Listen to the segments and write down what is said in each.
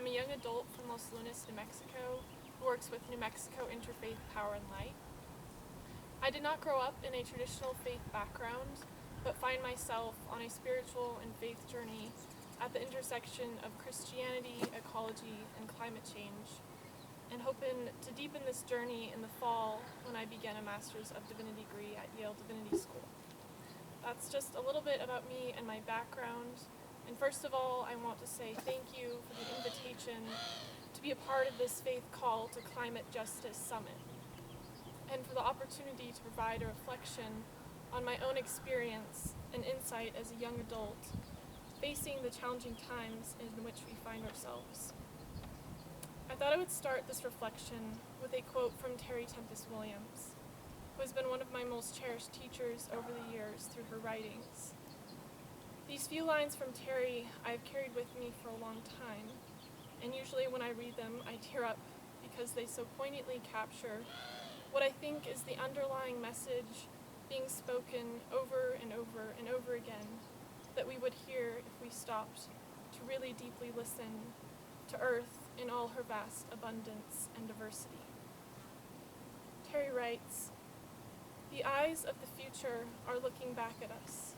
I'm a young adult from Los Lunas, New Mexico, who works with New Mexico Interfaith Power and Light. I did not grow up in a traditional faith background, but find myself on a spiritual and faith journey at the intersection of Christianity, ecology, and climate change, and hoping to deepen this journey in the fall when I begin a Master's of Divinity degree at Yale Divinity School. That's just a little bit about me and my background. And first of all, I want to say thank you for the invitation to be a part of this Faith Call to Climate Justice Summit, and for the opportunity to provide a reflection on my own experience and insight as a young adult, facing the challenging times in which we find ourselves. I thought I would start this reflection with a quote from Terry Tempest Williams, who has been one of my most cherished teachers over the years through her writings. These few lines from Terry I have carried with me for a long time, and usually when I read them I tear up because they so poignantly capture what I think is the underlying message being spoken over and over and over again that we would hear if we stopped to really deeply listen to Earth in all her vast abundance and diversity. Terry writes, "The eyes of the future are looking back at us,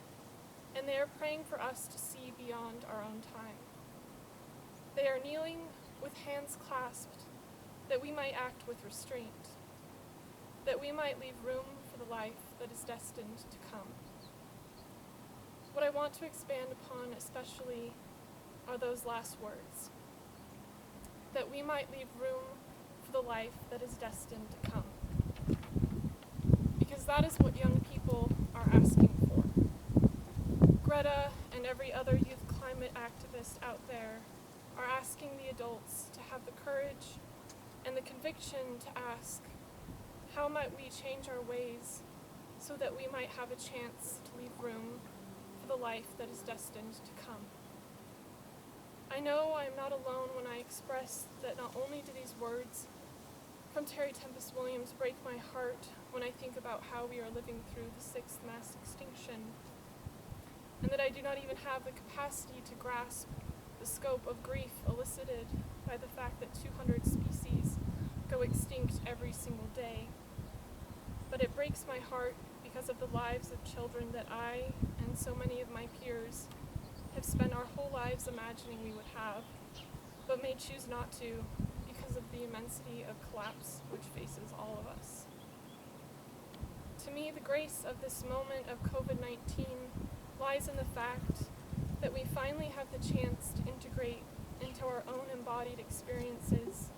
and they are praying for us to see beyond our own time. They are kneeling with hands clasped that we might act with restraint, that we might leave room for the life that is destined to come." What I want to expand upon especially are those last words, that we might leave room for the life that is destined to come. Because that is what young people are asking for. Greta and every other youth climate activist out there are asking the adults to have the courage and the conviction to ask, how might we change our ways so that we might have a chance to leave room for the life that is destined to come? I know I am not alone when I express that not only do these words from Terry Tempest Williams break my heart when I think about how we are living through the sixth mass extinction, and that I do not even have the capacity to grasp the scope of grief elicited by the fact that 200 species go extinct every single day. But it breaks my heart because of the lives of children that I and so many of my peers have spent our whole lives imagining we would have, but may choose not to because of the immensity of collapse which faces all of us. To me, the grace of this moment of COVID-19 lies in the fact that we finally have the chance to integrate into our own embodied experiences,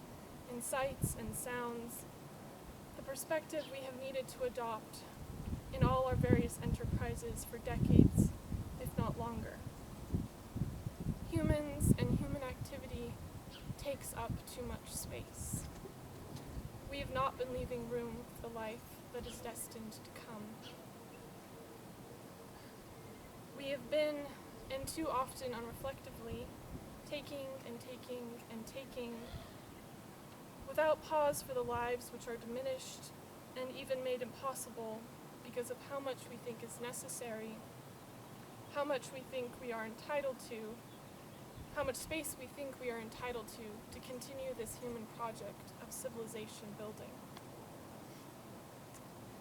in sights and sounds, the perspective we have needed to adopt in all our various enterprises for decades, if not longer. Humans and human activity takes up too much space. We have not been leaving room for the life that is destined to come. We have been, and too often unreflectively, taking and taking and taking, without pause for the lives which are diminished and even made impossible because of how much we think is necessary, how much we think we are entitled to, how much space we think we are entitled to continue this human project of civilization building.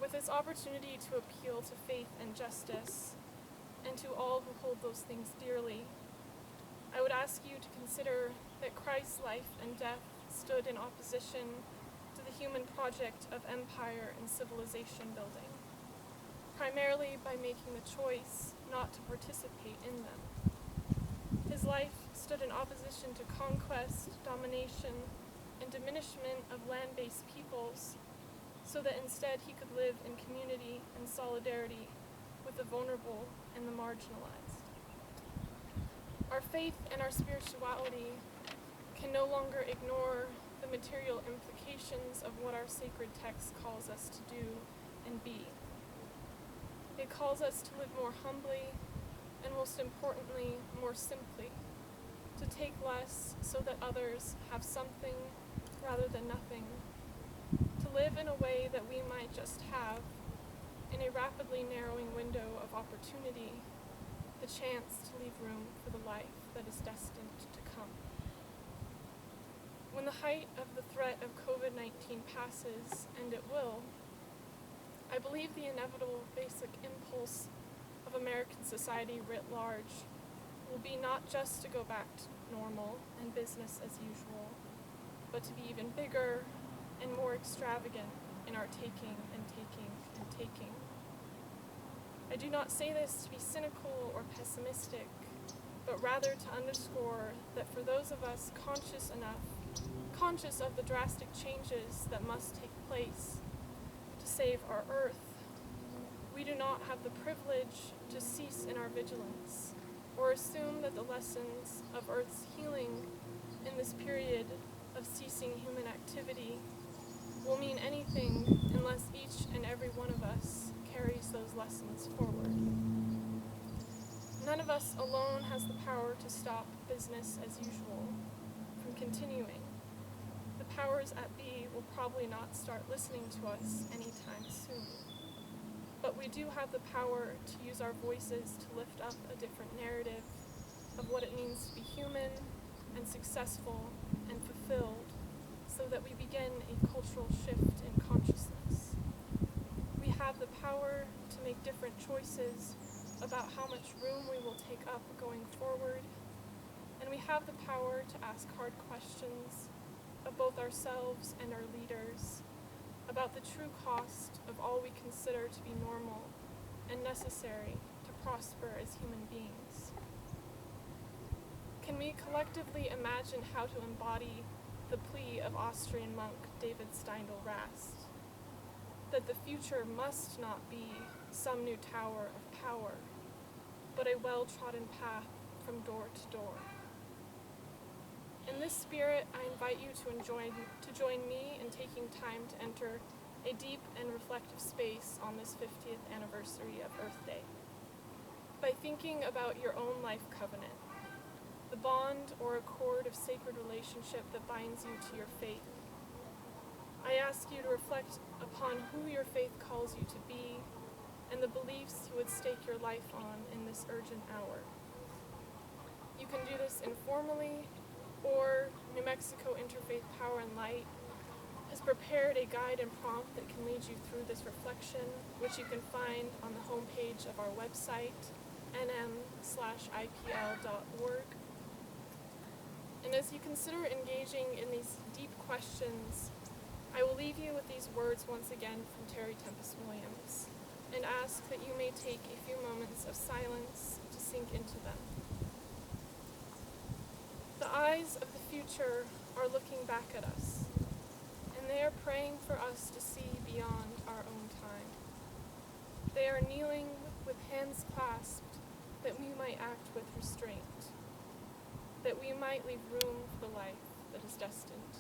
With this opportunity to appeal to faith and justice, and to all who hold those things dearly, I would ask you to consider that Christ's life and death stood in opposition to the human project of empire and civilization building, primarily by making the choice not to participate in them. His life stood in opposition to conquest, domination, and diminishment of land-based peoples, so that instead he could live in community and solidarity with the vulnerable and the marginalized. Our faith and our spirituality can no longer ignore the material implications of what our sacred text calls us to do and be. It calls us to live more humbly, and most importantly, more simply, to take less so that others have something rather than nothing, to live in a way that we might just have, in a rapidly narrowing window of opportunity, the chance to leave room for the life that is destined to come. When the height of the threat of COVID-19 passes, and it will, I believe the inevitable basic impulse of American society writ large will be not just to go back to normal and business as usual, but to be even bigger and more extravagant in our taking and taking and taking. I do not say this to be cynical or pessimistic, but rather to underscore that for those of us conscious of the drastic changes that must take place to save our Earth, we do not have the privilege to cease in our vigilance or assume that the lessons of Earth's healing in this period of ceasing human activity will mean anything unless each and every one of us carries those lessons forward. None of us alone has the power to stop business as usual from continuing. The powers at be will probably not start listening to us anytime soon. But we do have the power to use our voices to lift up a different narrative of what it means to be human and successful and fulfilled, so that we begin a cultural shift in consciousness. We have the power to make different choices about how much room we will take up going forward, and we have the power to ask hard questions of both ourselves and our leaders about the true cost of all we consider to be normal and necessary to prosper as human beings. Can we collectively imagine how to embody the plea of Austrian monk David Steindl-Rast, that the future must not be some new tower of power, but a well-trodden path from door to door? In this spirit, I invite you to join me in taking time to enter a deep and reflective space on this 50th anniversary of Earth Day, by thinking about your own life covenant, the bond or accord of sacred relationship that binds you to your faith. I ask you to reflect upon who your faith calls you to be and the beliefs you would stake your life on in this urgent hour. You can do this informally, or New Mexico Interfaith Power and Light has prepared a guide and prompt that can lead you through this reflection, which you can find on the homepage of our website, nm/ipl.org. And as you consider engaging in these deep questions, I will leave you with these words once again from Terry Tempest Williams, and ask that you may take a few moments of silence to sink into them. The eyes of the future are looking back at us, and they are praying for us to see beyond our own time. They are kneeling with hands clasped that we might act with restraint, that we might leave room for the life that is destined.